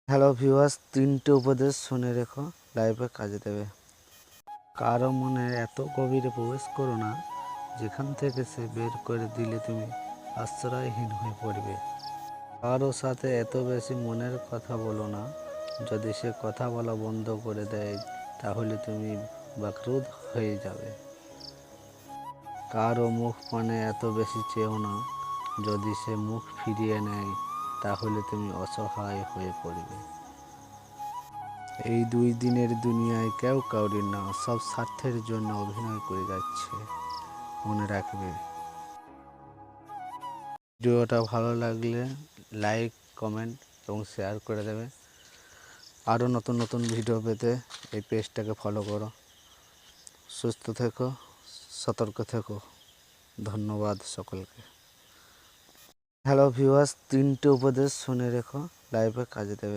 Hello viewers, 3টে উপদেশ শুনে রেখো, লাইফে কাজে দেবে। কারো মনে এত গভীরে প্রবেশ করো না যেখান থেকে সে বের করে দিলে তুমি আশ্রয়হীন হয়ে পড়বে। কারো সাথে এত বেশি মনের কথা বলো না, যদি সে কথা বলা বন্ধ করে দেয় তাহলে তুমি বাকরুদ্ধ হয়ে যাবে। কারো মুখ পানে এত বেশি চেও না, যদি সে মুখ ফিরিয়ে নেয় তাহলে তুমি অসহায় হয়ে পড়বে। এই 2 দিনের দুনিয়ায় কেউ কাউরির না, সব স্বার্থের জন্য অভিনয় করে যাচ্ছে, মনে রাখবে। ভিডিওটা ভালো লাগলে লাইক, কমেন্ট এবং শেয়ার করে দেবে। আরও নতুন নতুন ভিডিও পেতে এই পেজটাকে ফলো করো। সুস্থ থেকো, সতর্ক থেকো। ধন্যবাদ সকলকে। হ্যালো ভিউয়ার্স, 3টে উপদেশ শুনে রেখো, লাইফে কাজে দেবে।